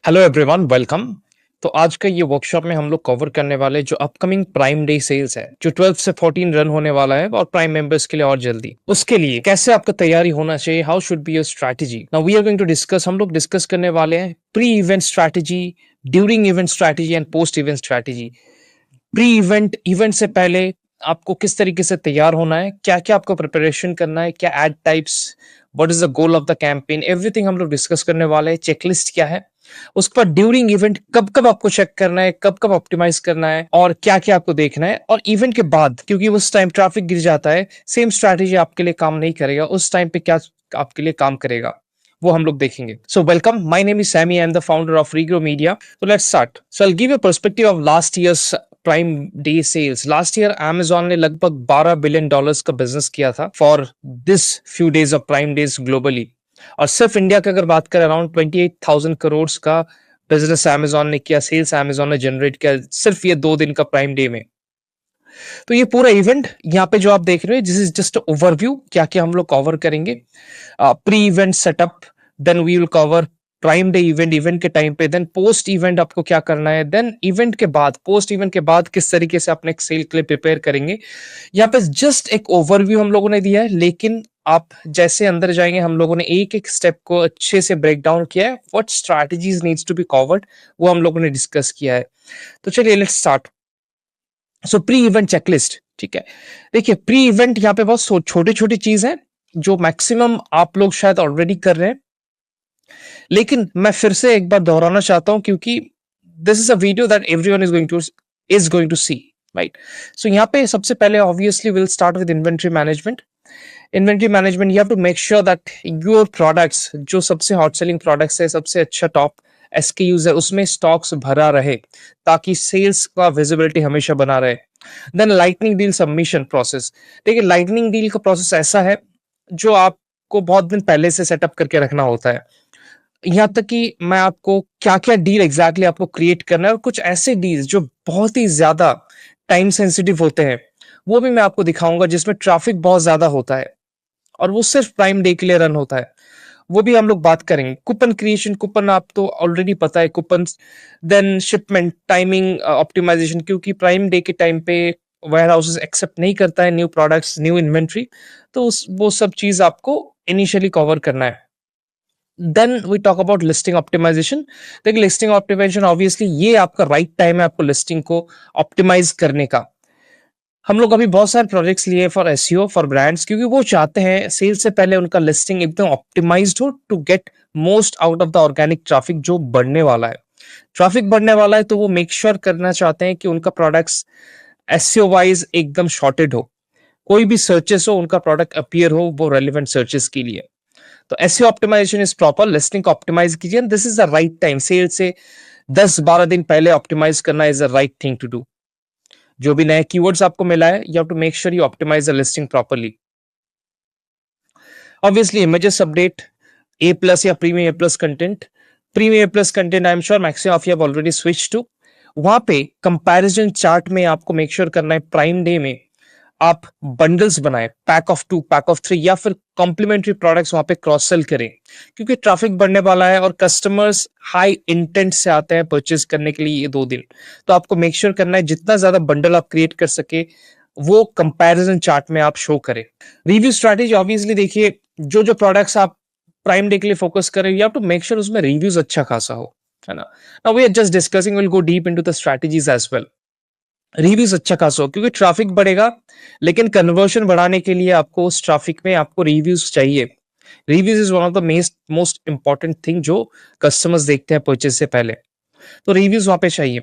Hello everyone, welcome. तो आज का ये वर्कशॉप में हम लोग कवर करने वाले जो अपकमिंग प्राइम डे सेल्स है, जो 12 से 14 रन होने वाला है और प्राइम मेंबर्स के लिए और जल्दी, उसके लिए कैसे आपका तैयारी होना चाहिए, how should be your strategy. Now we are going to discuss, हम लोग डिस्कस करने वाले हैं pre event strategy, during event strategy and post event strategy. Pre event, event से पहले आपको किस तरीके से तैयार होना है, क्या क्या आपको प्रिपरेशन करना है, क्या ad types, what is the goal of the campaign, everything हम लोग डिस्कस करने वाले हैं। चेकलिस्ट क्या है, उसके बाद ड्यूरिंग इवेंट कब कब आपको चेक करना है, कब कब ऑप्टिमाइज करना है और क्या क्या आपको देखना है। और इवेंट के बाद, क्योंकि उस टाइम ट्रैफिक गिर जाता है, सेम स्ट्रैटेजी आपके लिए काम नहीं करेगा, उस टाइम पे क्या आपके लिए काम करेगा वो हम लोग देखेंगे। So welcome, my name is Sammy, I am the founder of Regrow media. So let's start. So I will give you perspective of last year's Prime day sales. Last year Amazon ने लगभग 12 billion dollars का business किया था for this few days of prime days globally. और सिर्फ India की अगर बात करें, अराउंड 28,000 करोड़ का बिजनेस Amazon ने किया, सेल्स Amazon ने जनरेट किया सिर्फ ये 2 दिन का प्राइम डे में। तो ये पूरा इवेंट यहाँ पे जो आप देख रहे हो, दिस इज जस्ट ओवरव्यू, क्या क्या हम लोग कवर करेंगे। Pre event setup, then we will cover Prime Day event, event के टाइम पे, देन पोस्ट इवेंट आपको क्या करना है, देन इवेंट के बाद, पोस्ट इवेंट के बाद किस तरीके से अपने सेल के लिए प्रिपेयर करेंगे। यहाँ पे जस्ट एक ओवरव्यू हम लोगों ने दिया है, लेकिन आप जैसे अंदर जाएंगे, हम लोगों ने एक एक स्टेप को अच्छे से ब्रेक डाउन किया है। What strategies needs to be covered, वो हम लोगों ने डिस्कस किया है। तो चलिए let's start. So pre event checklist, ठीक है। देखिए, प्री इवेंट यहाँ पे बहुत छोटी छोटी चीज है जो मैक्सिमम आप लोग शायद ऑलरेडी कर रहे हैं, लेकिन मैं फिर से एक बार दोहराना चाहता हूं, क्योंकि this is a video that everyone is going to see, right. So यहाँ पे सबसे पहले obviously will start with inventory management. Inventory management, you have to make sure that your products, जो सबसे हॉट सेलिंग प्रोडक्ट्स है, सबसे अच्छा top SKUs है, उसमें स्टॉक्स भरा रहे, ताकि सेल्स का विजिबिलिटी हमेशा बना रहे। Then lightning deal submission process. देखिए, लाइटनिंग डील का प्रोसेस ऐसा है जो आपको बहुत दिन पहले से सेटअप करके रखना होता है। यहाँ तक कि मैं आपको क्या क्या डील एग्जैक्टली आपको क्रिएट करना है, और कुछ ऐसे डील्स जो बहुत ही ज्यादा टाइम सेंसिटिव होते हैं, वो भी मैं आपको दिखाऊंगा, जिसमें ट्रैफिक बहुत ज्यादा होता है और वो सिर्फ प्राइम डे के लिए रन होता है, वो भी हम लोग बात करेंगे। कूपन क्रिएशन, कूपन आप तो ऑलरेडी पता है, coupon. Then shipment timing optimisation, क्योंकि प्राइम डे के टाइम पे वेयर हाउसेस एक्सेप्ट नहीं करता है न्यू प्रोडक्ट्स, न्यू इन्वेंट्री, तो वो सब चीज आपको इनिशियली कवर करना है। Then we talk about listing optimization. देखिए, लिस्टिंग ऑप्टिमाइजेशन ऑब्वियसली ये आपका राइट टाइम है आपको लिस्टिंग को ऑप्टिमाइज करने का। हम लोग अभी बहुत सारे प्रोजेक्ट्स लिए फॉर एसईओ, फॉर ब्रांड्स, क्योंकि वो चाहते हैं सेल से पहले उनका लिस्टिंग एकदम ऑप्टिमाइज्ड हो, to get most out of the organic traffic जो बढ़ने वाला है। ट्रैफिक बढ़ने वाला है तो वो मेक श्योर करना चाहते हैं कि उनका प्रोडक्ट्स एसईओ वाइज एकदम शॉर्टेड हो, कोई भी सर्चेस हो, उनका प्रोडक्ट अपीयर हो वो रेलिवेंट सर्चेस के लिए। तो SEO optimisation is proper, listing को ऑप्टिमाइज कीजिए, this is the right time. Sale से 10-12 दिन पहले ऑप्टिमाइज करना is the right thing to do. जो भी नए कीवर्ड्स आपको मिला है, you have to make sure you optimise the listing properly. Obviously images update, A plus या premium A plus content. Premium A plus content I am sure maximum of you have already switch to. वहां पे comparison chart में आपको make sure करना है prime day में आप bundles बनाए, पैक ऑफ 2, पैक ऑफ 3, या फिर कॉम्प्लीमेंट्री प्रोडक्ट्स वहां पे क्रॉस सेल करें, क्योंकि ट्रैफिक बढ़ने वाला है और कस्टमर्स हाई इंटेंट से आते हैं परचेज करने के लिए ये 2 दिन। तो आपको मेक श्योर करना है जितना ज्यादा बंडल आप क्रिएट कर सके वो कंपैरिजन चार्ट में आप शो करें। रिव्यू स्ट्रैटेजी, ऑब्वियसली देखिए, जो जो प्रोडक्ट्स आप प्राइम डे के लिए फोकस करें, you have to make sure उसमें रिव्यूज अच्छा खासा हो, है ना। Now we are just discussing, will go deep into the strategies as well. Reviews अच्छा खासा हो, क्योंकि ट्रैफिक बढ़ेगा, लेकिन कन्वर्शन बढ़ाने के लिए आपको उस ट्रैफिक में आपको रिव्यूज चाहिए। Reviews is one of the most important thing जो कस्टमर्स देखते हैं परचेज से पहले, तो रिव्यूज वहां पे चाहिए।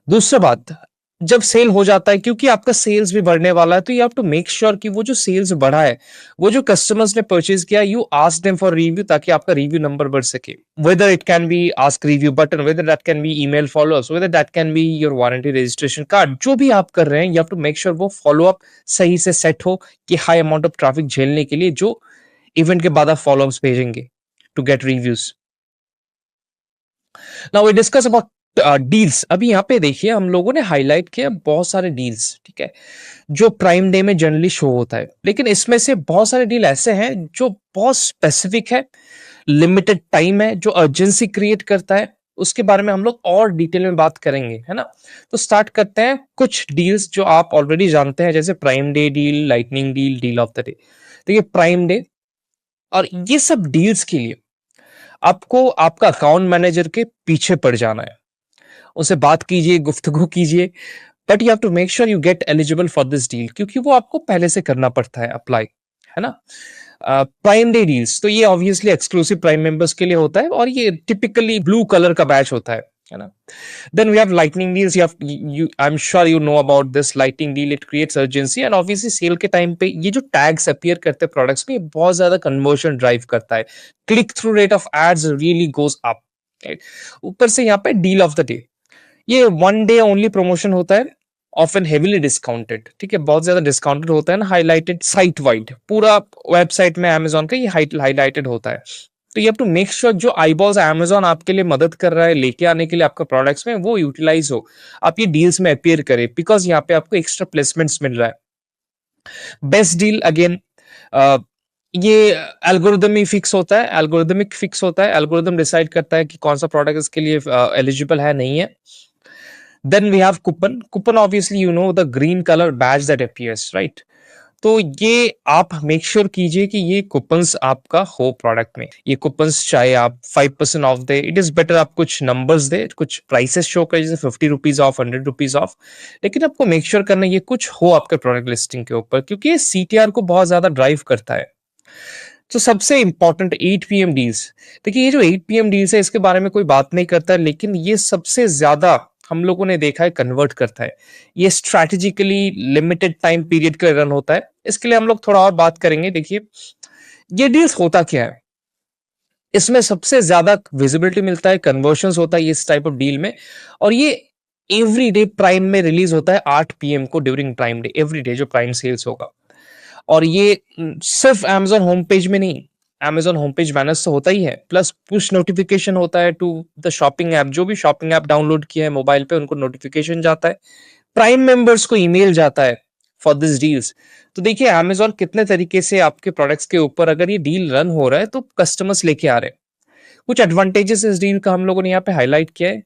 दूसरा बात, जब सेल हो जाता है, क्योंकि आपका सेल्स भी बढ़ने वाला है, तो you have to make sure कि वो जो सेल्स बढ़ा है, वो जो कस्टमर्स ने परचेज किया, you ask them for review, ताकि आपका रिव्यू नंबर बढ़ सके। Whether it can be ask review button, whether that can be email followups, whether that can be your warranty registration card, जो भी आप कर रहे हैं, you have to make sure वो फॉलोअप सही से सेट हो, कि हाई अमाउंट ऑफ ट्रैफिक झेलने के लिए जो इवेंट के बाद आप फॉलोअप्स भेजेंगे to get reviews. Now we discuss about deals. अभी यहाँ पे देखिए, हम लोगों ने हाईलाइट किया बहुत सारे डील्स, ठीक है, जो प्राइम डे में जनरली शो होता है, लेकिन इसमें से बहुत सारे डील ऐसे हैं जो बहुत स्पेसिफिक है, लिमिटेड टाइम है, जो अर्जेंसी क्रिएट करता है, उसके बारे में हम लोग और डिटेल में बात करेंगे, है ना? तो स्टार्ट करते हैं कुछ डील्स जो आप ऑलरेडी जानते हैं, जैसे prime day deal, lightning deal, deal of the day. देखिए प्राइम डे और ये सब डील्स के लिए आपको आपका अकाउंट मैनेजर के पीछे पड़ जाना है। उनसे बात कीजिए, गुफ्तगू कीजिए, but you have to make sure you get eligible for this deal, क्योंकि वो आपको पहले से करना पड़ता है अप्लाई, है ना? प्राइम डे डील्स तो ये ऑब्वियसली एक्सक्लूसिव प्राइम मेंबर्स के लिए होता है और ये टिपिकली ब्लू कलर का बैच होता है ना? Then we have lightning deals. I'm sure you know about this lightning deal. It creates urgency and obviously sale के टाइम पे ये जो टैग्स अपीयर करते हैं प्रोडक्ट्स में, ये बहुत ज्यादा कन्वर्जन ड्राइव करता है। Click through rate of ads really goes up. ऊपर से यहाँ पे डील ऑफ द डे, ये वन डे ओनली प्रमोशन होता है, ऑफन हेवीली डिस्काउंटेड, ठीक है? बहुत ज्यादा डिस्काउंटेड होता है ना, हाईलाइटेड साइट वाइड, पूरा वेबसाइट में अमेजोन का ये हाईलाइटेड होता है। तो you have to make sure जो आईबॉल्स अमेजोन आपके लिए मदद कर रहा है लेके आने के लिए आपका प्रोडक्ट्स में, वो यूटिलाइज हो, आप ये डील्स में अपीयर करें, बिकॉज यहाँ पे आपको एक्स्ट्रा प्लेसमेंट्स मिल रहा है। बेस्ट डील अगेन, ये एल्गोरिदमिक फिक्स होता है, एल्गोरिदम डिसाइड करता है कि कौन सा प्रोडक्ट इसके लिए एलिजिबल है, नहीं है। Then we have coupon. Coupon, obviously, you know, the green color badge that appears, right? तो ये आप मेक श्योर कीजिए कि ये कूपन्स आपका हो प्रोडक्ट में। ये कूपन्स चाहे आप 5% of they, it is better आप कुछ नंबर्स दे, कुछ प्राइसेस शो करें, जैसे 50 रुपीज ऑफ, 100 रुपीज ऑफ, लेकिन आपको मेक श्योर करना ये कुछ हो आपके प्रोडक्ट लिस्टिंग के ऊपर, क्योंकि ये सीटीआर को बहुत ज्यादा ड्राइव करता है। तो सबसे इंपॉर्टेंट 8 PM डील्स, देखिए ये जो 8 PM डील्स है इसके बारे में कोई बात नहीं करता है, लेकिन ये सबसे ज्यादा हम लोगों ने देखा है कन्वर्ट करता है। ये स्ट्रैटेजिकली लिमिटेड टाइम पीरियड का रन होता है, इसके लिए हम लोग थोड़ा और बात करेंगे। देखिए ये डील्स होता क्या है, इसमें सबसे ज्यादा विजिबिलिटी मिलता है, कन्वर्शंस होता है इस टाइप ऑफ डील में, और ये एवरी डे प्राइम में रिलीज होता है 8 PM को, during prime day, every day जो प्राइम सेल्स होगा। और ये सिर्फ Amazon होम पेज में नहीं, Amazon होम पेज बैनर्स तो होता ही है, प्लस पुश नोटिफिकेशन होता है टू द शॉपिंग ऐप। जो भी शॉपिंग ऐप डाउनलोड किया है मोबाइल पे, उनको नोटिफिकेशन जाता है, प्राइम मेंबर्स को ईमेल जाता है फॉर दिस डील्स। तो देखिए Amazon कितने तरीके से आपके प्रोडक्ट्स के ऊपर अगर ये डील रन हो रहा है तो कस्टमर्स लेके आ रहे हैं। कुछ एडवांटेजेस इस डील का हम लोगों ने यहाँ पे हाईलाइट किया है,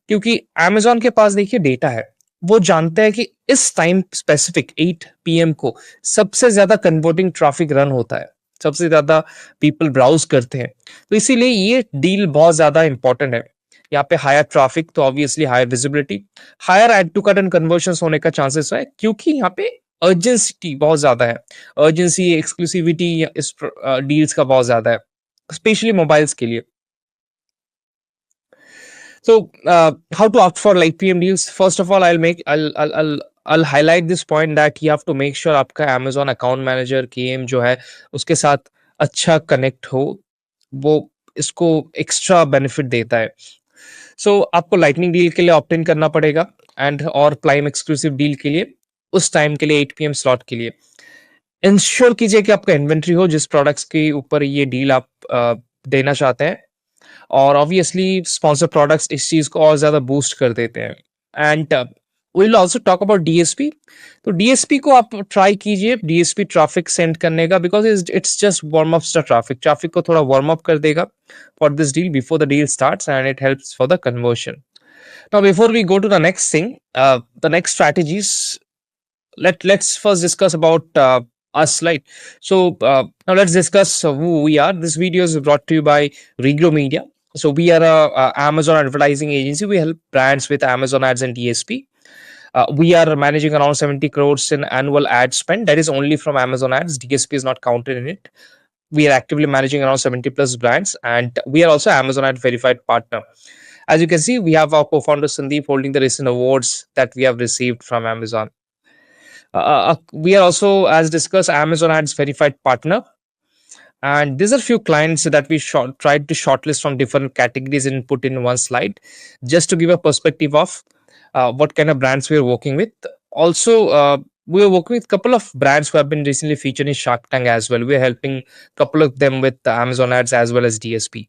क्योंकि Amazon के पास देखिए डेटा है, वो जानता है कि इस टाइम स्पेसिफिक 8 PM को सबसे ज्यादा कन्वर्टिंग ट्रैफिक रन होता है, सबसे ज्यादा पीपल ब्राउज करते हैं, तो इसीलिए ये डील बहुत ज्यादा इंपॉर्टेंट है। यहाँ पे हायर ट्रैफिक तो obviously higher visibility, higher add to cart and conversion होने का चांसेस है, क्योंकि यहाँ पे अर्जेंसी बहुत ज्यादा है, अर्जेंसी एक्सक्लूसिविटी इस डील्स का बहुत ज्यादा है, स्पेशली मोबाइल्स के लिए। So, how to opt for light PM deals? First of all, I'll highlight this point that you have to make sure आपका Amazon account manager KM जो है उसके साथ अच्छा कनेक्ट हो, वो इसको एक्स्ट्रा बेनिफिट देता है। सो आपको लाइटनिंग डील के लिए ऑप्ट इन करना पड़ेगा, एंड और प्राइम एक्सक्लूसिव डील के लिए उस टाइम के लिए 8 PM स्लॉट के लिए इंश्योर कीजिए कि आपका इन्वेंट्री हो जिस प्रोडक्ट्स के ऊपर ये डील आप देना चाहते हैं, और ऑब्वियसली स्पॉन्सर प्रोडक्ट्स इस चीज को और ज्यादा बूस्ट कर देते हैं। And will also talk about DSP. तो डीएसपी को आप ट्राई कीजिए, डीएसपी ट्रैफिक सेंड करने का, because it's just warm up traffic को थोड़ा वार्म अप कर देगा for this deal before the deal starts, and it helps for the conversion. Now before we go to the next thing, the next strategies, let's first discuss about us, right? So now let's discuss who we are. This video is brought to you by Regrow Media. So we are a Amazon advertising agency. We help brands with Amazon ads and DSP. We are managing around 70 crores in annual ad spend. That is only from Amazon ads. DSP is not counted in it. We are actively managing around 70 plus brands, and we are also Amazon ad verified partner. As you can see, we have our co-founder Sandeep holding the recent awards that we have received from Amazon. We are also, as discussed, Amazon ads verified partner, and these are few clients that we tried to shortlist from different categories and put in one slide, just to give a perspective of what kind of brands we are working with. Also, we are working with a couple of brands who have been recently featured in Shark Tank as well. We are helping a couple of them with the Amazon ads as well as DSP.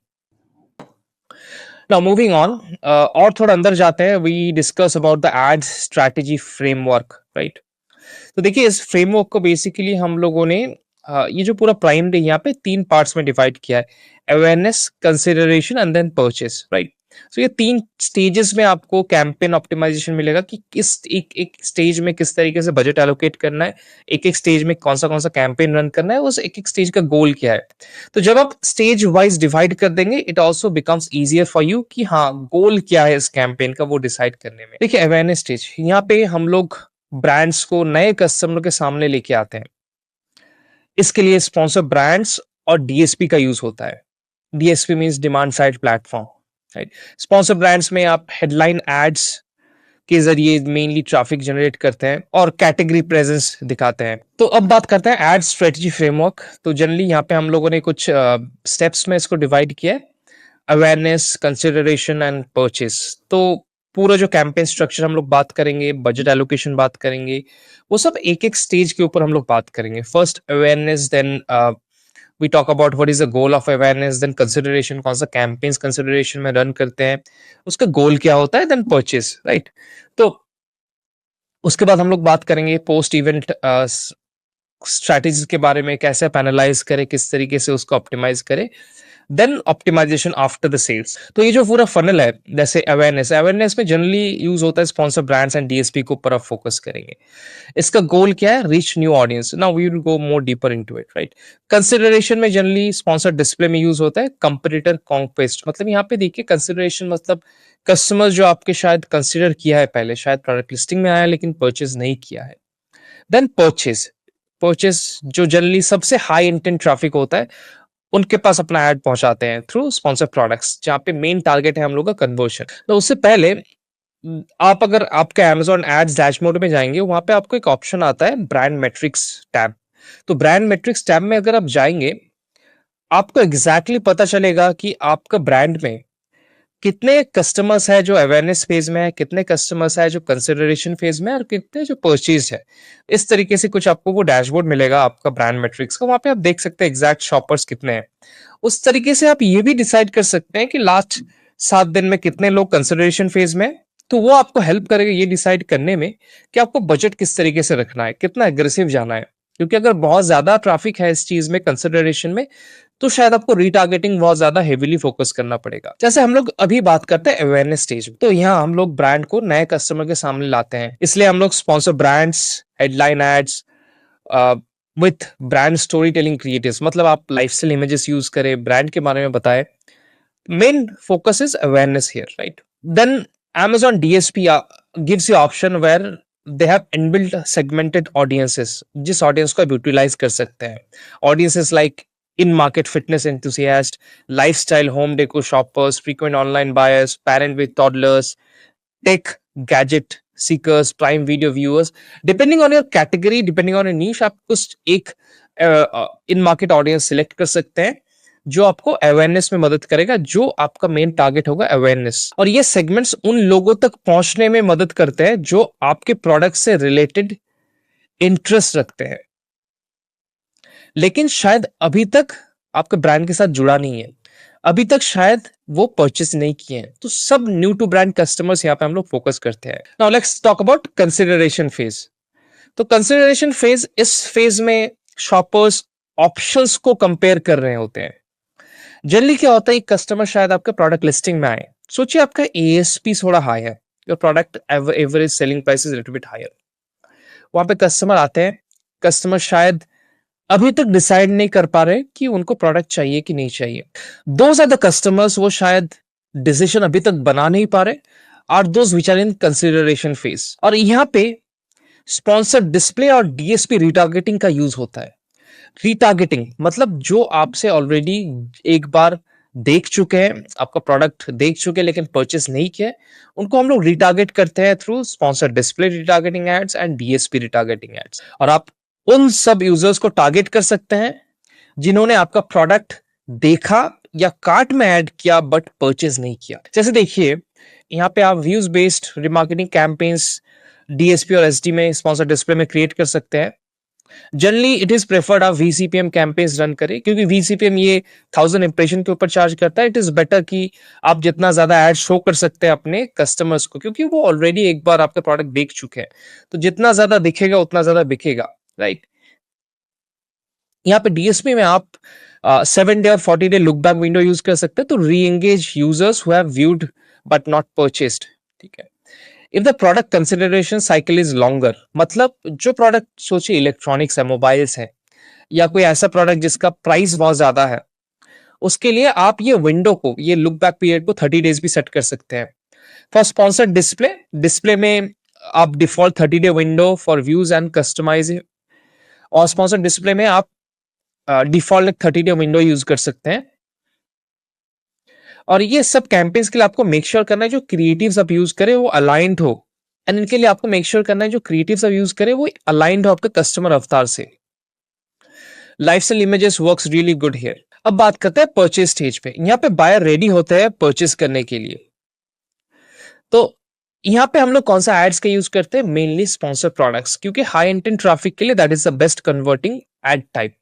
Now moving on, और थोड़ा अंदर जाते हैं, we discuss about the ads strategy framework, right? तो देखिए इस framework को basically हम लोगों ने ये जो पूरा प्राइम डे यहाँ पे 3 पार्ट्स में डिवाइड किया है, awareness, consideration and then purchase, right? So ये 3 स्टेजेस में आपको कैंपेन ऑप्टिमाइज़ेशन मिलेगा कि किस एक-एक स्टेज में किस तरीके से बजट एलोकेट करना है, एक-एक स्टेज में कौन-सा कैंपेन रन करना है, उस एक-एक स्टेज का गोल क्या है। तो जब आप स्टेज वाइज़ डिवाइड कर देंगे, it also becomes easier for you कि हाँ, गोल क्या है इस कैंपेन का वो डिसाइड करने में। देखिए अवेयरनेस स्टेज, यहाँ पे हम लोग ब्रांड्स को नए कस्टमर के सामने लेके आते हैं। इसके लिए स्पॉन्सर ब्रांड्स और डीएसपी का यूज होता है। DSP means demand side platform, right? Sponsor brands में आप हेडलाइन एड्स के जरिए मेनली ट्रैफिक जनरेट करते हैं और कैटेगरी प्रेजेंस दिखाते हैं। तो अब बात करते हैं एड स्ट्रेटजी फ्रेमवर्क। तो जनरली यहाँ पे हम लोगों ने कुछ स्टेप्स में इसको डिवाइड किया है, अवेयरनेस, कंसिडरेशन एंड परचेस। तो पूरा जो कैंपेन स्ट्रक्चर हम लोग बात करेंगे, बजट एलोकेशन बात करेंगे, वो सब एक-एक स्टेज के ऊपर हम लोग बात करेंगे। First awareness, then we talk about what is the goal of awareness, then consideration, कौन सा कैंपेन्स कंसिडरेशन में रन करते हैं, उसका गोल क्या होता है, देन परचेस, राइट? तो उसके बाद हम लोग बात करेंगे पोस्ट इवेंट स्ट्रैटेजीज के बारे में, कैसे आप एनालाइज करें, किस तरीके से उसको ऑप्टिमाइज करें, then optimisation after the sales. तो ये जो पूरा फनल है, जैसे अवेयरनेस, अवेयरनेस में जनरली यूज होता है स्पॉन्सर ब्रांड्स एंड डीएसपी के ऊपर आप फोकस करेंगे। इसका गोल क्या है? Reach new audience. Now we will go more deeper into it, right? Consideration में जनरली स्पॉन्सर डिस्प्ले में यूज होता है कंपटीटर कॉन्क्वेस्ट। मतलब यहाँ पे देखिए कंसिडरेशन मतलब कस्टमर जो आपके शायद कंसिडर किया है पहले, शायद प्रोडक्ट लिस्टिंग में आया लेकिन परचेज नहीं किया है। देन परचेज, परचेज जो जनरली सबसे हाई इंटेंट ट्रैफिक होता है, उनके पास अपना ऐड पहुंचाते हैं थ्रू स्पॉन्सर प्रोडक्ट्स, जहाँ पे मेन टारगेट है हम लोग का कन्वर्शन। तो उससे पहले आप अगर आपके Amazon एड्स डैशबोर्ड में जाएंगे, वहां पे आपको एक ऑप्शन आता है ब्रांड मेट्रिक्स टैब। तो ब्रांड मेट्रिक्स टैब में अगर आप जाएंगे, आपको एग्जैक्टली पता चलेगा कि आपका ब्रांड में कितने कस्टमर्स है जो अवेयरनेस फेज में है, कितने कस्टमर्स है जो कंसिडरेशन फेज में है और कितने जो परचेज है। इस तरीके से कुछ आपको वो डैशबोर्ड मिलेगा आपका ब्रांड मैट्रिक्स का, वहां पे आप देख सकते हैं एग्जैक्ट शॉपर्स कितने हैं। उस तरीके से आप ये भी डिसाइड कर सकते हैं कि लास्ट 7 दिन में कितने लोग कंसिडरेशन फेज में हैं। तो वो आपको हेल्प करेगा ये डिसाइड करने में कि आपको बजट किस तरीके से रखना है, कितना एग्रेसिव जाना है। क्योंकि अगर बहुत ज्यादा ट्रैफिक है इस चीज में, कंसिडरेशन में, तो शायद आपको रीटारगेटिंग बहुत ज्यादा हेवीली फोकस करना पड़ेगा। जैसे हम लोग अभी बात करते हैं अवेयरनेस स्टेज, तो यहाँ हम लोग ब्रांड को नए कस्टमर के सामने लाते हैं, इसलिए हम लोग sponsor brands, headline ads with brand story telling creatives, मतलब आप लाइफस्टाइल इमेजेस यूज करें, ब्रांड के बारे में बताएं। Main focus is awareness here, right? Then Amazon DSP gives you option where they have inbuilt segmented audiences, जिस audience को आप यूटिलाइज कर सकते हैं। Audiences like in market fitness enthusiast, lifestyle home deco shoppers, frequent online buyers, parent with toddlers, tech gadget seekers, prime video viewers. Depending on your category, depending on your niche, आप कुछ एक इन market audience select कर सकते हैं जो आपको awareness में मदद करेगा, जो आपका मेन टारगेट होगा अवेयरनेस। और ये सेगमेंट्स उन लोगों तक पहुंचने में मदद करते हैं जो आपके प्रोडक्ट से रिलेटेड इंटरेस्ट रखते हैं, लेकिन शायद अभी तक आपके ब्रांड के साथ जुड़ा नहीं है, अभी तक शायद वो परचेस नहीं किए हैं। तो सब न्यू टू ब्रांड कस्टमर्स यहाँ पे हम लोग फोकस करते हैं। Now let's talk about consideration phase. तो कंसिडरेशन फेज, इस फेज में शॉपर्स ऑप्शंस को कंपेयर कर रहे होते हैं। जनरली क्या होता है, एक कस्टमर शायद आपके प्रोडक्ट लिस्टिंग में आए, सोचिए आपका एएसपी थोड़ा हाई है, your product average selling price is little bit higher. वहां पे कस्टमर आते हैं, कस्टमर शायद अभी तक डिसाइड नहीं कर पा रहे कि उनको प्रोडक्ट चाहिए कि नहीं चाहिए। दोज आर द कस्टमर्स, वो शायद डिसीजन अभी तक बना नहीं पा रहे, are those which are in consideration phase. और यहाँ पे स्पॉन्सर डिस्प्ले और डीएसपी रिटारगेटिंग का यूज होता है। रिटारगेटिंग मतलब जो आपसे ऑलरेडी एक बार देख चुके हैं, आपका प्रोडक्ट देख चुके हैं लेकिन परचेस नहीं किया, उनको हम लोग रिटारगेट करते हैं through sponsor display retargeting ads and DSP retargeting ads. और आप उन सब यूजर्स को टारगेट कर सकते हैं जिन्होंने आपका प्रोडक्ट देखा या कार्ट में ऐड किया बट परचेज नहीं किया। जैसे देखिए यहाँ पे आप views based remarketing campaigns DSP और एसडी में स्पॉन्सर डिस्प्ले में क्रिएट कर सकते हैं। जनरली इट इज प्रेफर्ड आप वीसीपीएम कैंपेन्स रन करें, क्योंकि वीसीपीएम ये 1000 इंप्रेशन के ऊपर चार्ज करता है। इट इज बेटर कि आप जितना ज्यादा एड शो कर सकते हैं अपने कस्टमर्स को, क्योंकि वो ऑलरेडी एक बार आपका प्रोडक्ट देख चुके हैं, तो जितना ज्यादा दिखेगा उतना ज्यादा बिकेगा, राइट? यहाँ पे डीएसपी में आप 7 डे और 40 day look back window use कर सकते हैं, तो री engage users who have viewed but not purchased. ठीक है। If the product consideration cycle is longer, मतलब जो प्रोडक्ट सोचिए इलेक्ट्रॉनिक्स है, मोबाइल्स है, या कोई ऐसा प्रोडक्ट जिसका प्राइस बहुत ज्यादा है, उसके लिए आप ये विंडो को, ये लुक बैक पीरियड को 30 डेज भी सेट कर सकते हैं। फॉर स्पॉन्सर्ड डिस्प्ले, डिस्प्ले में आप default 30 day window for views and customize, और स्पॉन्सर्ड डिस्प्ले में आप डिफॉल्ट 30 डे विंडो यूज कर सकते हैं। और ये सब कैंपेन्स के लिए आपको मेक श्योर करना है जो क्रिएटिव्स आप यूज करें वो अलाइंड हो, एंड इनके लिए आपको मेक श्योर करना है जो क्रिएटिव्स आप यूज करें वो अलाइंड हो आपके कस्टमर अवतार से। Lifestyle images works really good here. अब बात करते हैं परचेज स्टेज पे। यहाँ पे बायर रेडी होते हैं परचेज करने के लिए, तो यहाँ पे हम लोग कौन सा एड्स का यूज करते हैं? मेनली स्पॉन्सर प्रोडक्ट्स, क्योंकि हाई इंटेंट ट्रैफिक के लिए that is the best converting ad type.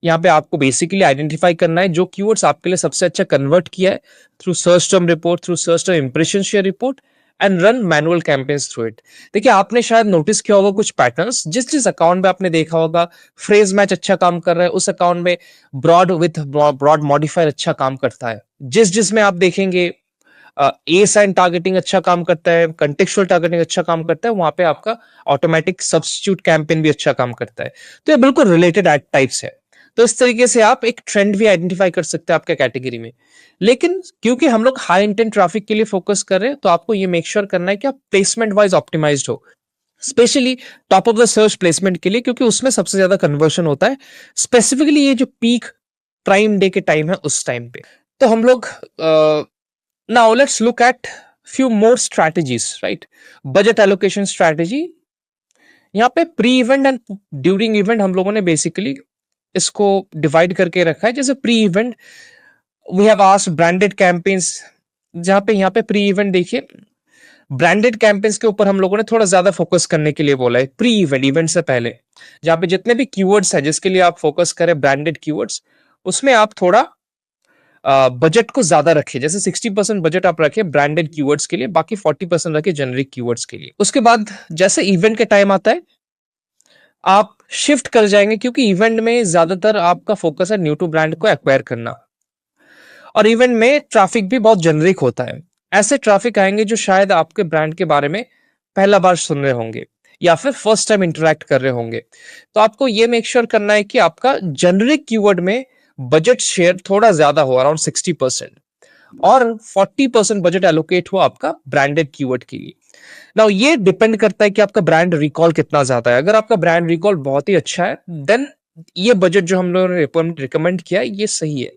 यहाँ पे आपको बेसिकली आइडेंटिफाई करना है जो कीवर्ड्स आपके लिए सबसे अच्छा कन्वर्ट किया है through search term report, through search term impression share report, and run manual campaigns through it. देखिए, आपने शायद नोटिस किया होगा कुछ पैटर्न्स, जिस जिस अकाउंट में आपने देखा होगा फ्रेज मैच अच्छा काम कर रहा है, उस अकाउंट में ब्रॉड मॉडिफायर अच्छा काम करता है। जिस जिसमें आप देखेंगे ए साइन टारगेटिंग अच्छा काम करता है, कंटेक्चुअल टारगेटिंग अच्छा काम करता है, वहां पे आपका ऑटोमेटिक सब्स्टिट्यूट कैंपेन भी अच्छा काम करता है। तो ये बिल्कुल रिलेटेड एड टाइप्स है। तो इस तरीके से आप एक ट्रेंड भी आइडेंटिफाई कर सकते हैं आपके कैटेगरी में। लेकिन क्योंकि हम लोग हाई इंटेंट ट्रैफिक के लिए फोकस कर रहे हैं, तो आपको ये मेक श्योर करना है कि आप प्लेसमेंट वाइज ऑप्टिमाइज्ड हो, specially top of the search placement के लिए, क्योंकि उसमें सबसे ज्यादा कन्वर्शन होता है, स्पेसिफिकली ये जो पीक प्राइम डे के टाइम है उस टाइम पे। तो हम लोग now let's look at few more strategies, right? Budget allocation strategy. यहाँ पे pre event and during event हम लोगों ने बेसिकली इसको डिवाइड करके रखा है। जैसे pre event we have asked branded campaigns, जहां पे यहाँ पे प्री इवेंट देखिए, ब्रांडेड कैंपेन्स के ऊपर हम लोगों ने थोड़ा ज्यादा फोकस करने के लिए बोला है प्री इवेंट, इवेंट से पहले। जहां पे जितने भी कीवर्ड्स है जिसके लिए आप फोकस करें ब्रांडेड कीवर्ड्स, उसमें आप थोड़ा बजट को ज्यादा रखें। जैसे 60% बजट आप रखें ब्रांडेड कीवर्ड्स के लिए, बाकी 40% रखें जेनरिक कीवर्ड्स के लिए। उसके बाद जैसे इवेंट के टाइम आता है, आप शिफ्ट कर जाएंगे, क्योंकि इवेंट में ज्यादातर आपका फोकस है न्यू टू ब्रांड को एक्वायर करना, और इवेंट में ट्रैफिक भी बहुत जेनरिक होता है। ऐसे ट्रैफिक आएंगे जो शायद आपके ब्रांड के बारे में पहला बार सुन रहे होंगे या फिर फर्स्ट टाइम इंटरेक्ट कर रहे होंगे। तो आपको ये मेक श्योर करना है कि आपका जेनरिक कीवर्ड में बजट शेयर थोड़ा ज्यादा हो, अराउंड 60%, और 40% बजट एलोकेट हो आपका ब्रांडेड कीवर्ड के लिए। नाउ ये डिपेंड करता है कि आपका ब्रांड रिकॉल कितना ज्यादा है। अगर आपका ब्रांड रिकॉल बहुत ही अच्छा है, देन ये बजट जो हम लोगों ने रिकमेंड किया है ये सही है।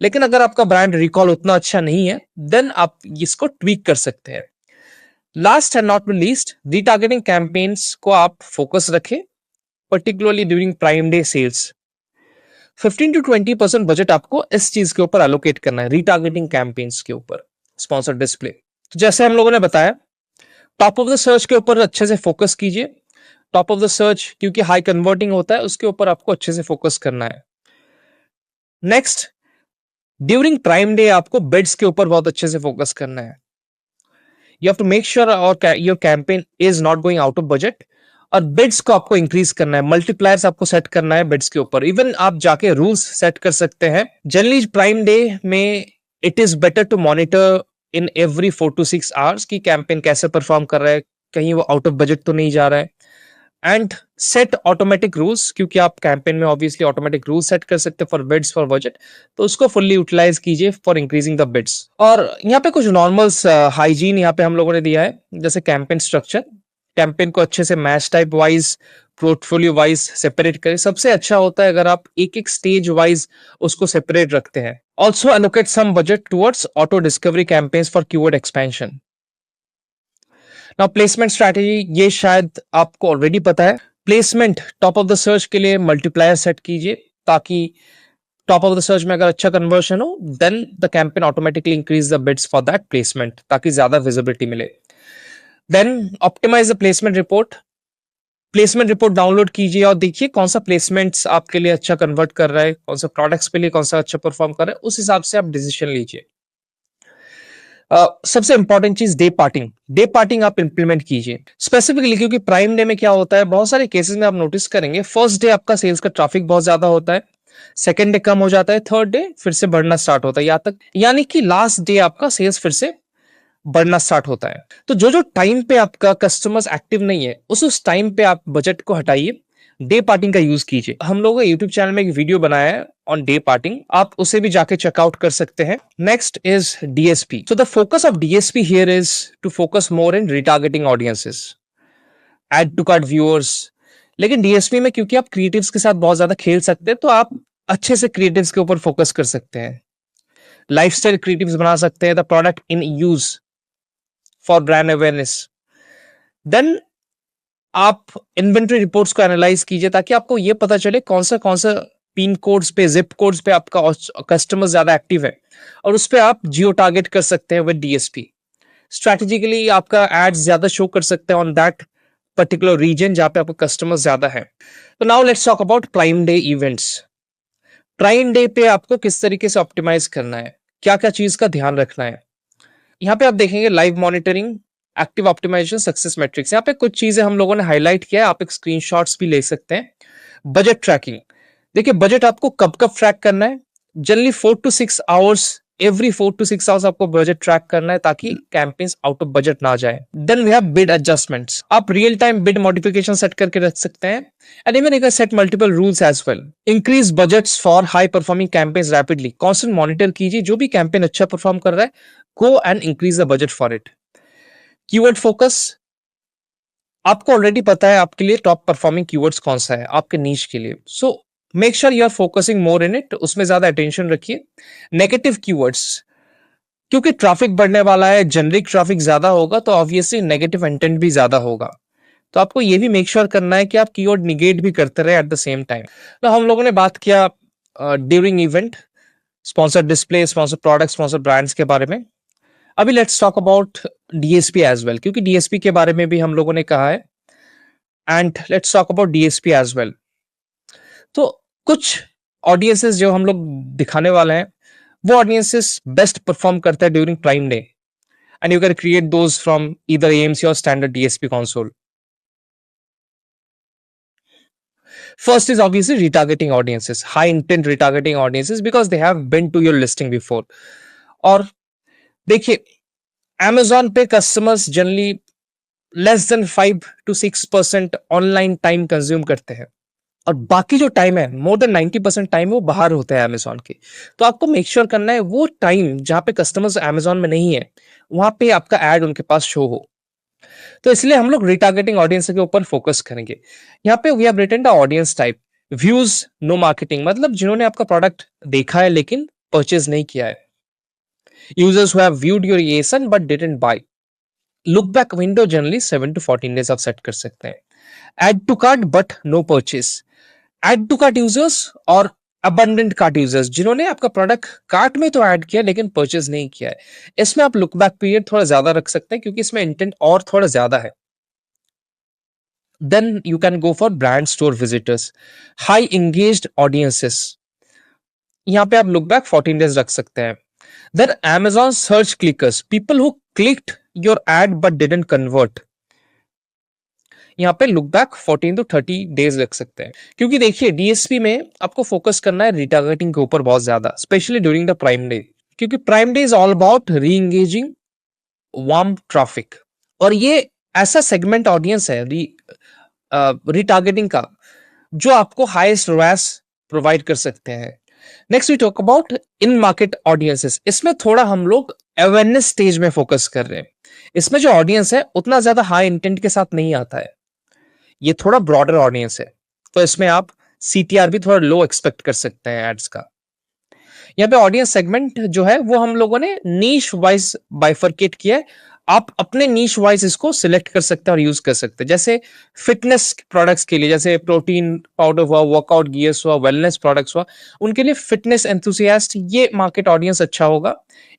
लेकिन अगर आपका ब्रांड रिकॉल उतना अच्छा नहीं है, देन आप इसको ट्वीक कर सकते हैं। Last and not least, retargeting campaigns को आप फोकस रखें, particularly during prime day sales. 15 to 20% budget आपको इस चीज के ऊपर एलोकेट करना है, रीटारगेटिंग कैंपेन्स के ऊपर, स्पॉन्सर डिस्प्ले। तो जैसे हम लोगों ने बताया, टॉप ऑफ द सर्च के ऊपर अच्छे से फोकस कीजिए। टॉप ऑफ द सर्च क्योंकि हाई कन्वर्टिंग होता है, उसके ऊपर आपको अच्छे से फोकस करना है। नेक्स्ट, ड्यूरिंग प्राइम डे आपको बिड्स के ऊपर बहुत अच्छे से फोकस करना है। You have to make sure your campaign is not going out of budget, और बिड्स को आपको इंक्रीज करना है, मल्टीप्लायर्स आपको सेट करना है बिड्स के ऊपर। इवन आप जाके रूल्स सेट कर सकते हैं। जनरली प्राइम डे में it is better to monitor in every 4 to 6 hours कि कैंपेन कैसे परफॉर्म कर रहा है, कहीं वो आउट ऑफ बजट तो नहीं जा रहा है, एंड सेट ऑटोमेटिक रूल्स, क्योंकि आप कैंपेन में ऑब्वियसली ऑटोमेटिक रूल सेट कर सकते हैं फॉर बिड्स फॉर बजट, तो उसको फुल्ली यूटिलाइज कीजिए फॉर इंक्रीजिंग द बिड्स। और यहाँ पे कुछ नॉर्मल्स हाइजीन यहाँ पे हम लोगों ने दिया है, जैसे कैंपेन स्ट्रक्चर, कैंपेन को अच्छे से match type wise, portfolio wise separate करें। सबसे अच्छा होता है अगर आप एक एक स्टेज वाइज उसको सेपरेट रखते हैं। Also allocate some budget towards auto discovery campaigns for keyword expansion. Now placement strategy, ये शायद आपको ऑलरेडी पता है। Placement top of the search के लिए मल्टीप्लायर सेट कीजिए, ताकि टॉप ऑफ द सर्च में अगर अच्छा कन्वर्शन हो, then the campaign automatically increase the bids for that placement, ताकि ज्यादा विजिबिलिटी मिले। Then optimize the placement report. Placement report download कीजिए और देखिए कौन सा प्लेसमेंट्स आपके लिए अच्छा कन्वर्ट कर रहा है, कौन सा प्रोडक्ट्स के लिए कौन सा अच्छा परफॉर्म कर रहा है, उस हिसाब से आप डिसीजन लीजिए। सबसे इंपॉर्टेंट चीज डे पार्टिंग आप इंप्लीमेंट कीजिए स्पेसिफिकली, क्योंकि प्राइम डे में क्या होता है, बहुत सारे केसेस में आप नोटिस करेंगे फर्स्ट डे आपका सेल्स का ट्रैफिक बहुत ज्यादा होता है, सेकेंड डे कम हो जाता है, थर्ड डे फिर से बढ़ना स्टार्ट होता है, यहाँ तक यानी कि लास्ट डे आपका सेल्स फिर से बढ़ना स्टार्ट होता है। तो जो जो टाइम पे आपका कस्टमर्स एक्टिव नहीं है उस टाइम पे आप बजट को हटाइए, डे पार्टिंग का यूज कीजिए। हम लोगों ने यूट्यूब चैनल में एक वीडियो बनाया है ऑन डे पार्टिंग, आप उसे भी जाके चेकआउट कर सकते हैं। Next is DSP. So the focus of DSP here is to focus more in retargeting audiences, add to cart viewers. लेकिन डीएसपी में क्योंकि आप क्रिएटिव्स के साथ बहुत ज्यादा खेल सकते हैं, तो आप अच्छे से क्रिएटिव्स के ऊपर फोकस कर सकते हैं, लाइफस्टाइल क्रिएटिव्स बना सकते हैं, the product in use for brand awareness. Then आप इन्वेंटरी रिपोर्ट्स को एनालाइज कीजिए ताकि आपको ये पता चले कौन सा पिन कोड्स पे, जिप कोड्स पे आपका कस्टमर ज्यादा एक्टिव है, और उस पे आप जियो टारगेट कर सकते हैं विद डीएसपी। स्ट्रैटेजिकली आपका एड्स ज्यादा शो कर सकते हैं ऑन दैट पर्टिकुलर रीजन जहां पे आपका कस्टमर ज्यादा है। तो now let's talk about prime day events. Prime day पे आपको किस तरीके से ऑप्टिमाइज करना है, क्या क्या चीज का ध्यान रखना है। यहाँ पे आप देखेंगे live monitoring, active optimization, success metrics. यहाँ पे कुछ चीजें हम लोगों ने हाईलाइट किया है, आप एक स्क्रीनशॉट्स भी ले सकते हैं। बजट ट्रैकिंग, देखिए बजट आपको कब कब ट्रैक करना है, generally 4 to 6 hours, every 4 to 6 hours आपको बजट ट्रैक करना है ताकि कैंपेन्स आउट ऑफ बजट ना जाए। Then we have bid adjustments, आप real time bid modification set करके रख सकते हैं, and even you can set multiple rules as well. Increase budgets for high performing campaigns rapidly, constant monitor कीजिए जो भी कैंपेन अच्छा परफॉर्म कर रहा है, go and increase the budget for it. Keyword focus, आपको ऑलरेडी पता है आपके लिए टॉप परफॉर्मिंग कीवर्ड्स कौन सा है आपके नीश के लिए, so make sure you are focusing more in it, उसमें ज्यादा अटेंशन रखिए। नेगेटिव कीवर्ड्स, क्योंकि ट्रैफिक बढ़ने वाला है, जनरिक ट्रैफिक ज्यादा होगा तो ऑब्वियसली नेगेटिव इंटेंट भी ज्यादा होगा, तो आपको ये भी मेक श्योर करना है कि आप कीवर्ड निगेट भी करते रहे एट द सेम टाइम। तो हम लोगों ने बात किया during event, sponsor display, sponsor product, sponsor brands के बारे में। अभी let's talk about DSP as well, क्योंकि डीएसपी के बारे में भी हम लोगों ने कहा है, and let's talk about DSP as well. तो कुछ ऑडियंसेस जो हम लोग दिखाने वाले हैं, वो ऑडियंसेस बेस्ट परफॉर्म करते हैं during prime day, and you can create those from either AMC और standard DSP console. First is obviously retargeting audiences, high intent retargeting audiences because they have been to your listing before। और देखिए Amazon पे customers generally less than 5 to 6% online time consume करते हैं, और बाकी जो time है मोर देन 90% टाइम वो बाहर होता है अमेजोन के। तो आपको मेक श्योर करना है वो टाइम जहां पे कस्टमर्स अमेजोन में नहीं है, वहां पे आपका एड उनके पास शो हो। तो इसलिए हम लोग रिटारगेटिंग ऑडियंस के ऊपर फोकस करेंगे। यहाँ पे we have written the audience type, views no marketing, मतलब जिन्होंने आपका प्रोडक्ट देखा है लेकिन परचेज नहीं किया है, users who have viewed your ASIN but didn't buy. Look back window generally 7 to 14 days आप सेट कर सकते हैं। Add to cart but no purchase, add to cart users और अबंडेंट कार्ट यूजर्स, जिन्होंने आपका प्रोडक्ट कार्ट में तो ऐड किया लेकिन परचेज नहीं किया है, इसमें आप लुक बैक पीरियड थोड़ा ज्यादा रख सकते हैं क्योंकि इसमें इंटेंट और थोड़ा ज्यादा है। Then you can go for brand store visitors, high engaged audiences, यहाँ पे आप लुक बैक 14 days रख सकते हैं। Then Amazon search clickers, people who clicked your ad but didn't convert, यहाँ पे लुक बैक 14 to 30 days रख सकते हैं। क्योंकि देखिए डीएसपी में आपको फोकस करना है रिटारगेटिंग के ऊपर बहुत ज्यादा, specially during the prime day, क्योंकि prime day is all about re engaging warm traffic, और ये ऐसा सेगमेंट ऑडियंस है रिटारगेटिंग का जो आपको हाईएस्ट रॉस प्रोवाइड कर सकते हैं। Next we talk about in market audiences, इसमें थोड़ा हम लोग अवेयरनेस स्टेज में फोकस कर रहे हैं। इसमें जो ऑडियंस है उतना ज्यादा हाई इंटेंट के साथ नहीं आता है, ये थोड़ा ब्रॉडर ऑडियंस है, तो इसमें आप सीटीआर भी थोड़ा लो एक्सपेक्ट कर सकते हैं एड्स का। यहाँ पे ऑडियंस सेगमेंट जो है वो हम लोगों ने नीश वाइज बाइफरकेट किया है, आप अपने नीश वाइज इसको सिलेक्ट कर सकते हैं और यूज कर सकते हैं। जैसे फिटनेस प्रोडक्ट्स के लिए जैसे प्रोटीन पाउडर हुआ, वर्कआउट गियर्स हुआ, वेलनेस प्रोडक्ट्स हुआ, उनके लिए फिटनेस एंथुसियास्ट ये मार्केट ऑडियंस अच्छा होगा।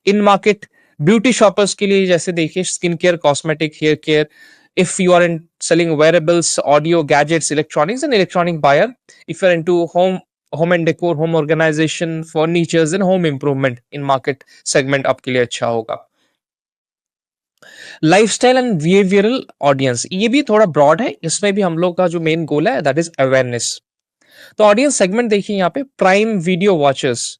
इन मार्केट ब्यूटी शॉपर्स के लिए जैसे देखिए skin care, cosmetic, hair care, if you are in selling wearables, audio, gadgets, electronics, and electronic buyer, if you're into home and decor, home organization, furnitures and home improvement, in market segment आपके लिए अच्छा होगा। Lifestyle and behavioural audience, ये भी थोड़ा broad है, इसमें भी हम लोग का जो मेन गोल है दैट इज अवेयरनेस। तो ऑडियंस सेगमेंट देखिए यहाँ पे, prime video watchers,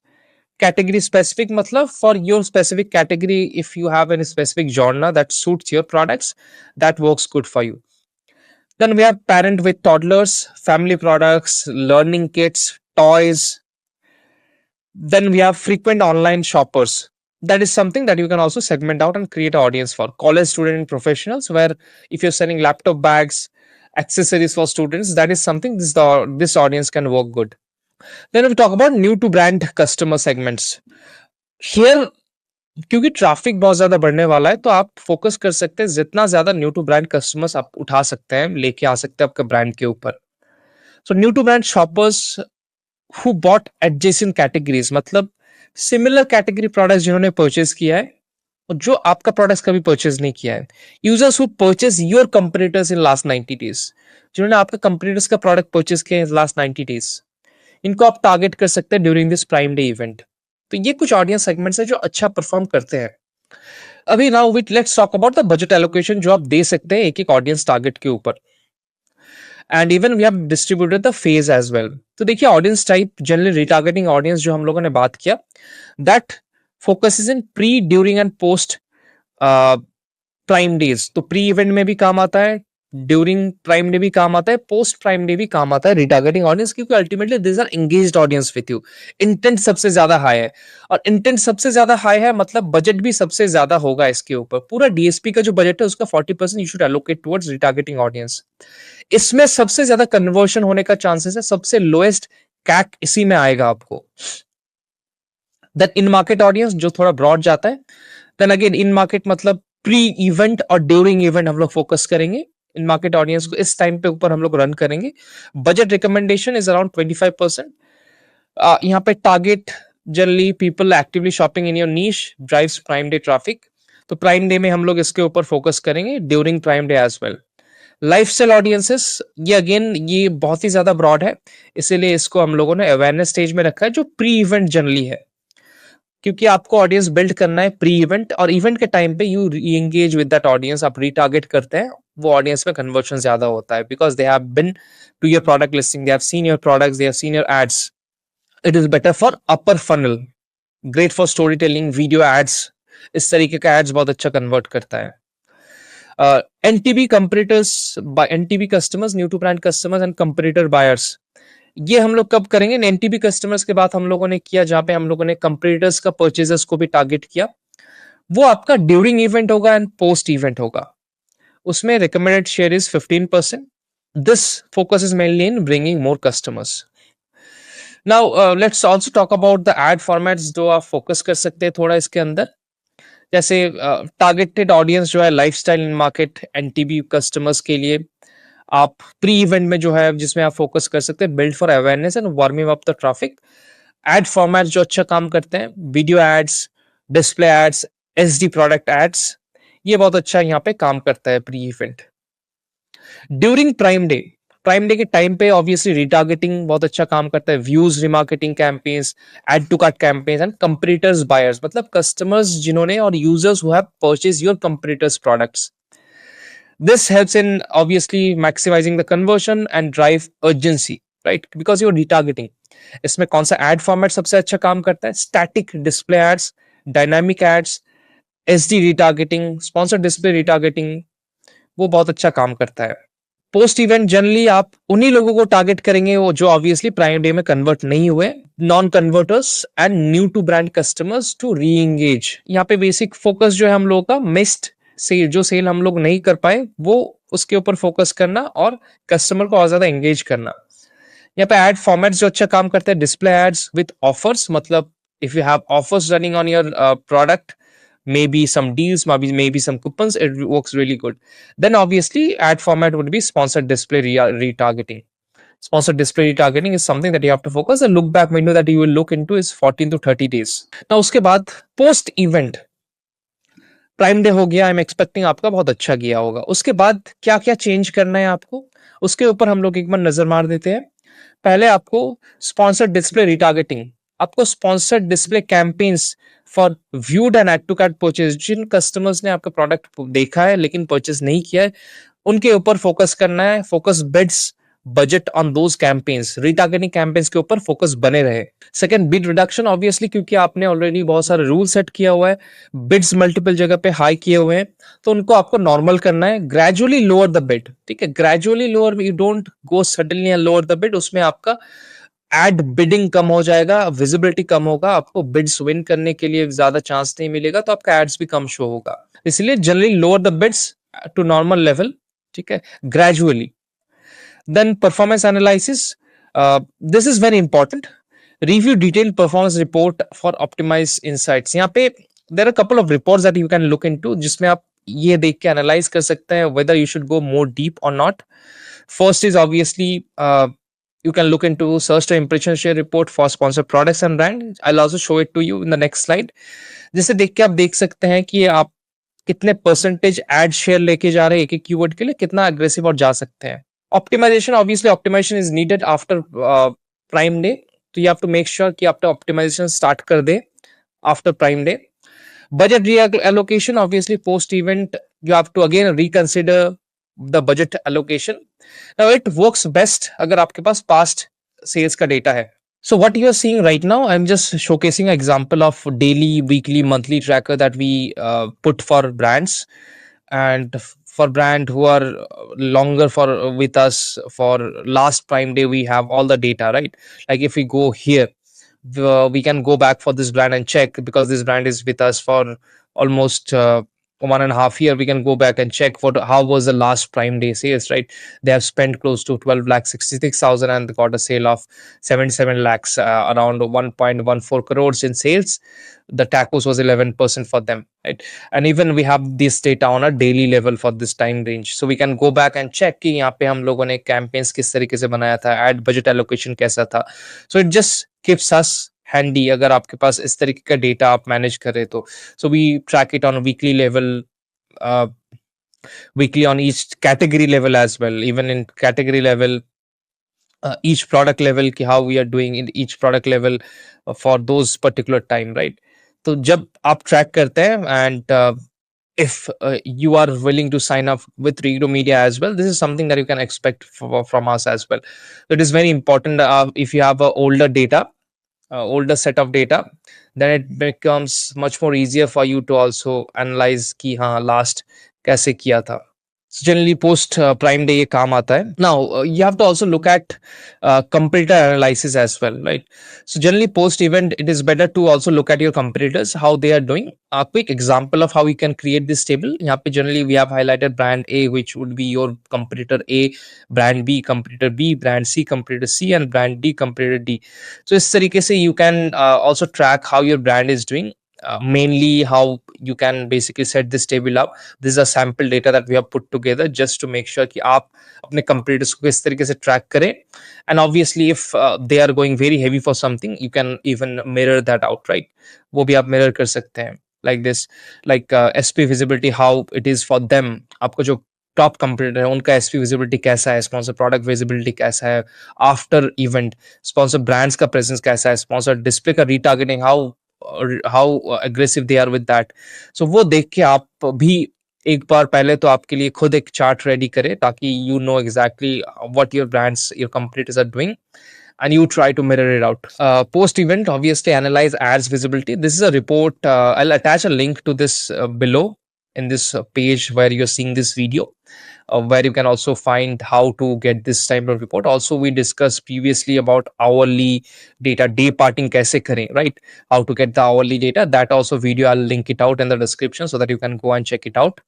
category specific मतलब for your specific category, if you have any specific genre that suits your products, that works good for you. Then we have parent with toddlers, family products, learning kits, toys. Then we have frequent online shoppers. That is something that you can also segment out and create an audience for. College student and professionals, where if you're selling laptop bags, accessories for students, that is something this audience can work good. Then we talk about new to brand customer segments. Here, क्योंकि traffic बहुत ज्यादा बढ़ने वाला है, तो आप focus कर सकते हैं जितना ज्यादा न्यू टू ब्रांड कस्टमर्स आप उठा सकते हैं, लेके आ सकते हैं आपके ब्रांड के ऊपर। So new to brand shoppers who bought adjacent categories, मतलब सिमिलर कैटेगरी प्रोडक्ट्स जिन्होंने परचेज किया है और जो आपका प्रोडक्ट्स कभी परचेज नहीं किया है। Users who purchase your competitors in last 90 days, जिन्होंने आपका कंपटीटर्स का प्रोडक्ट परचेज किया है लास्ट 90 डेज, इनको आप टारगेट कर सकते हैं during this prime Day event. तो ये कुछ ऑडियंस सेगमेंट्स है जो अच्छा परफॉर्म करते हैं। अभी now with let's talk about the budget allocation जो आप दे सकते हैं एक एक ऑडियंस टारगेट के ऊपर, and even we have distributed the phase as well. तो देखिए audience type, generally retargeting audience जो हम लोगों ने बात किया, that focuses in pre, during and post prime days. तो प्री इवेंट में भी काम आता है, ड्यूरिंग प्राइम डे भी काम आता है, पोस्ट प्राइम डे भी काम आता है रिटारगेटिंग ऑडियंस, क्योंकि ultimately this are engaged audience with you. Intent सबसे ज्यादा हाई है, और इंटेंट सबसे ज्यादा हाई है मतलब बजट भी सबसे ज्यादा होगा इसके ऊपर। पूरा डीएसपी का जो बजट है उसका 40% you should allocate towards retargeting audience. इसमें सबसे ज्यादा कन्वर्शन होने का चांसेस है, सबसे लोएस्ट कैक इसी में आएगा आपको। देन इन मार्केट ऑडियंस जो थोड़ा ब्रॉड जाता है, देन अगेन इन मार्केट मतलब प्री इवेंट और ड्यूरिंग इवेंट हम लोग फोकस करेंगे। इन मार्केट ऑडियंस को इस टाइम पे ऊपर हम लोग रन करेंगे। Budget recommendation is around 25%। यहाँ पे target generally people actively shopping in your niche drives prime day traffic. तो प्राइम डे में हम लोग इसके ऊपर फोकस करेंगे, during prime day as well. Lifestyle audiences, ये अगेन ये बहुत ही ज्यादा ब्रॉड है, इसीलिए इसको हम लोगों ने अवेयरनेस स्टेज में रखा है, जो प्री इवेंट जनरली है, क्योंकि आपको ऑडियंस बिल्ड करना है प्री इवेंट, और इवेंट के टाइम पे you engage with that audience, आप रीटारगेट करते हैं, वो ऑडियंस में कन्वर्शन ज्यादा होता है, because they have been to your product listing, they have seen your products, they have seen your ads. It is better for upper funnel, great for story telling, video ads, इस तरीके का ads बहुत अच्छा convert करता है। NTB competitors, NTB customers, new to brand customers and competitor buyers, ये हम लोग कब करेंगे? एनटीबी कस्टमर्स के बाद हम लोगों ने किया जहां पे हम लोगों ने कंपटीटर्स का परचेजर्स को भी टारगेट किया, वो आपका ड्यूरिंग इवेंट होगा एंड पोस्ट इवेंट होगा। उसमें recommended share is 15%। This focus is mainly in bringing more customers. Now let's also talk about the ad formats जो आप फोकस कर सकते हैं थोड़ा इसके अंदर। जैसे टारगेटेड ऑडियंस जो है लाइफस्टाइल इन मार्केट एनटीबी कस्टमर्स के लिए, आप प्री इवेंट में जो है जिसमें आप फोकस कर सकते हैं, build for awareness and warming up the traffic. Ad format जो अच्छा काम करते हैं, video ads, display ads, SD product ads, ये बहुत अच्छा यहाँ पे काम करता है pre event. During prime day के टाइम पे ऑब्वियसली रिटारगेटिंग बहुत अच्छा काम करता है, views remarketing campaigns, add to cart campaigns and competitors buyers, मतलब कस्टमर्स जिन्होंने और users who have purchase your competitors products. This helps in obviously maximizing the conversion and drive urgency, right? Because you're retargeting. इसमें कौन सा ad format सबसे अच्छा काम करता है? Static display ads, dynamic ads, SD retargeting, sponsored display retargeting, वो बहुत अच्छा काम करता है। पोस्ट इवेंट जनरली आप उन्हीं लोगों को टारगेट करेंगे वो जो ऑब्वियसली प्राइम डे में कन्वर्ट नहीं हुए, non converters and new to brand customers to re engage. यहाँ पे बेसिक फोकस जो है हम लोगों का मिस्ड सेल, जो सेल हम लोग नहीं कर पाए वो उसके ऊपर फोकस करना और कस्टमर को और ज्यादा एंगेज करना। यहाँ पे एड फॉर्मेट्स जो अच्छा काम करते हैं, डिस्प्ले एड्स विद ऑफर्स, मतलब if you have offers running on your product, maybe some deals, maybe some coupons, it works really good. Then obviously ad format would be sponsored display retargeting. Sponsored display retargeting is something that you have to focus. The look back window that you will look into is 14 to 30 days. Now उसके बाद post event, prime day हो गया, I am expecting आपका बहुत अच्छा गया होगा। उसके बाद क्या क्या चेंज करना है आपको, उसके ऊपर हम लोग एक बार नजर मार देते हैं। पहले आपको स्पॉन्सर्ड डिस्प्ले रिटारगेटिंग, आपको sponsored display campaigns for viewed and add to cart purchase, जिन कस्टमर्स ने आपका प्रोडक्ट देखा है लेकिन परचेज नहीं किया है, उनके ऊपर फोकस करना है। Focus bids budget on those campaigns, retargeting campaigns के ऊपर फोकस बने रहे। सेकंड, बिड रिडक्शन, ऑब्वियसली क्योंकि आपने ऑलरेडी बहुत सारे रूल सेट किया हुआ है, बिड्स मल्टीपल जगह पे हाई किए हुए हैं, तो उनको आपको नॉर्मल करना है। ग्रेजुअली लोअर द बिड, ठीक है, gradually lower, you don't go suddenly and lower the bid. उसमें आपका एड बिडिंग कम हो जाएगा, विजिबिलिटी कम होगा, आपको बिड्स विन करने के लिए ज्यादा चांस नहीं मिलेगा, तो आपका एड्स भी कम शो होगा। इसलिए generally lower the bids to normal level, ठीक है, gradually. Then performance analysis, this is very important. Review detail performance report for optimize insights. यहाँ पे there are couple of reports that you can look into, जिसमें आप ये देख के analyse कर सकते हैं whether you should go more deep or not. First is obviously you can look into search to impression share report for sponsored products and brand. I'll also show it to you in the next slide. जिसे देख के आप देख सकते हैं कि आप कितने परसेंटेज एड शेयर लेके जा रहे हैं एक एक कीवर्ड के लिए, कितना अग्रेसिव और जा सकते हैं। Optimisation, obviously optimisation is needed after prime day, तो you have to make sure कि आप ऑप्टिमाइजेशन स्टार्ट कर दे after prime day. Budget reallocation, obviously post event, you have to again reconsider the budget allocation. Now it works best अगर आपके पास past sales का data है। So what you are seeing right now, I'm just showcasing an example of daily, weekly, monthly tracker that we put for brands, and for brand who are longer for with us for last prime day, we have all the data, right? Like if we go here, we can go back for this brand and check, because this brand is with us for almost 1.5 year. We can go back and check what how was the last prime day sales, right? They have spent close to 12 lakh 66,000 and they got a sale of 77 lakhs, around 1.14 crores in sales. The tacos was 11% for them, right? And even we have this data on a daily level for this time range, so we can go back and check कि यहाँ पे हम लोगों ने campaigns किस तरीके से बनाया था, ad budget allocation कैसा था। So it just keeps us handy अगर आपके पास इस तरीके का डेटा आप मैनेज करें तो। So we track it on a weekly level, uh, weekly on each category level as well, even in category level, each product level कि how we are doing in each product level for those particular time, right? तो जब आप track करते हैं, and if you are willing to sign up with Regro Media as well, this is something that you can expect from us as well. So it is very important, if you have a older set of data, then it becomes much more easier for you to also analyze कि हाँ last कैसे किया था। So generally post prime day ये काम आता है। Now you have to also look at competitor analysis as well, right? So generally post event, it is better to also look at your competitors, how they are doing. A quick example of how we can create this table. यहाँ पे generally we have highlighted brand A, which would be your competitor A, brand B, competitor B, brand C, competitor C, and brand D, competitor D. So इस तरीके से you can also track how your brand is doing. Mainly how you can basically set this table up. This is a sample data that we have put together just to make sure कि आप अपने competitors को किस तरीके से track करें, and obviously if they are going very heavy for something, you can even mirror that out, right? वो भी आप mirror कर सकते हैं like this, like SP visibility, how it is for them. आपको जो टॉप कंपटीटर है उनका एसपी विजिबिलिटी कैसा है, स्पॉन्सर प्रोडक्ट विजिबिलिटी कैसा है आफ्टर इवेंट, स्पॉन्सर ब्रांड्स का प्रेजेंस कैसा है, स्पॉन्सर डिस्प्ले का retargeting, how aggressive they are with that. So वो देख के आप भी एक बार पहले तो आपके लिए खुद एक चार्ट रेडी करें, ताकि you know exactly what your brands, your competitors are doing, and you try to mirror it out. Post event, obviously analyze ads visibility. This is a report. I'll attach a link to this below in this page where you're seeing this video, where you can also find how to get this type of report. Also, we discussed previously about hourly data, day parting kaise kare, right? How to get the hourly data. That also video, I'll link it out in the description so that you can go and check it out.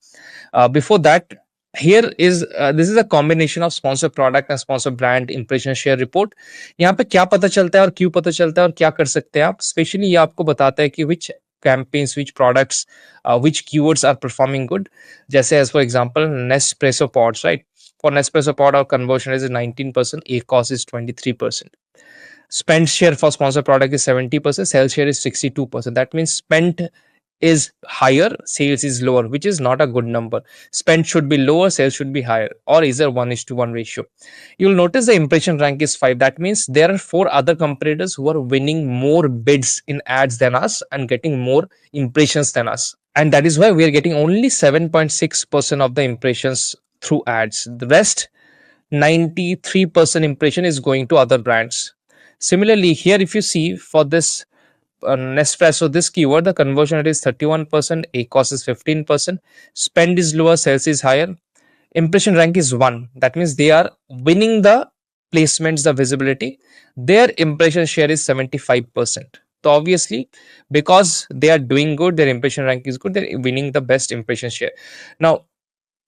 Before that, here is this is a combination of sponsor product and sponsor brand impression share report. यहाँ पे क्या पता चलता है और क्यों पता चलता है और क्या कर सकते हैं आप, स्पेशली ये आपको बताता है कि which campaigns, which products, which keywords are performing good. जैसे as for example Nespresso pods, right? For Nespresso pod, our conversion is 19%, ACOS is 23%. Spend share for sponsor product is 70%, sell share is 62%. That means spent is higher, sales is lower, which is not a good number. Spend should be lower, sales should be higher, or is there 1:1 ratio. You'll notice the impression rank is 5. That means there are 4 other competitors who are winning more bids in ads than us and getting more impressions than us. And that is why we are getting only 7.6% of the impressions through ads. The rest, 93% impression is going to other brands. Similarly, here if you see for this Nespresso, this keyword, the conversion rate is 31%, ACOS is 15%, spend is lower, sales is higher, impression rank is 1. That means they are winning the placements, the visibility. Their impression share is 75%. So obviously, because they are doing good, their impression rank is good, they're winning the best impression share. Now,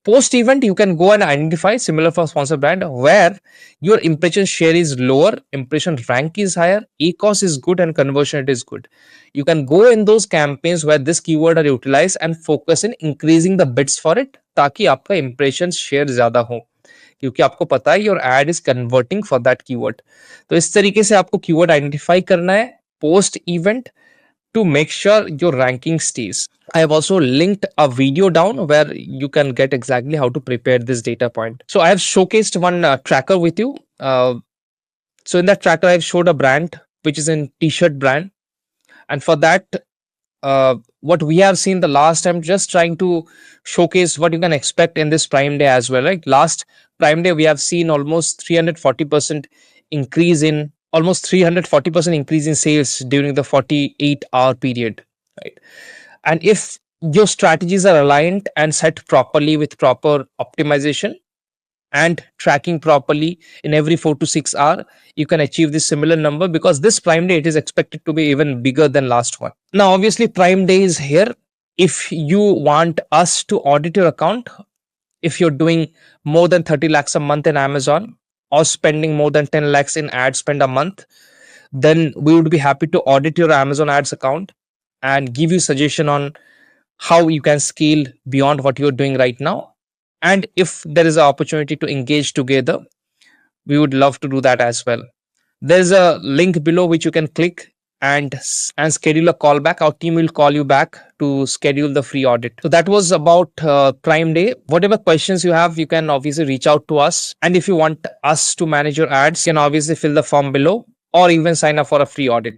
post event, you can go and identify similar for sponsor brand where your impression share is lower, impression rank is higher, ACOS is good, and conversion rate is good. You can go in those campaigns where this keyword are utilized and focus in increasing the bids for it, ताकि आपका impression share ज्यादा हो, क्योंकि आपको पता है your ad is converting for that keyword. तो इस तरीके से आपको keyword identify करना है post event to make sure your ranking stays. I have also linked a video down where you can get exactly how to prepare this data point. So I have showcased one tracker with you. So in that tracker, I've showed a brand which is in t-shirt brand, and for that, what we have seen the last time, just trying to showcase what you can expect in this Prime Day as well. Like last Prime Day, we have seen almost 340% increase in almost 340% increase in sales during the 48-hour period, right? And if your strategies are aligned and set properly with proper optimization and tracking properly in every 4 to 6 hour, you can achieve this similar number, because this Prime Day, it is expected to be even bigger than last one. Now obviously Prime Day is here. If you want us to audit your account, if you're doing more than 30 lakhs a month in Amazon or spending more than 10 lakhs in ad spend a month, then we would be happy to audit your Amazon ads account and give you suggestion on how you can scale beyond what you're doing right now. And if there is an opportunity to engage together, we would love to do that as well. There's a link below which you can click and schedule a call back. Our team will call you back to schedule the free audit. So that was about Prime Day. Whatever questions you have, you can obviously reach out to us. And if you want us to manage your ads, you can obviously fill the form below or even sign up for a free audit.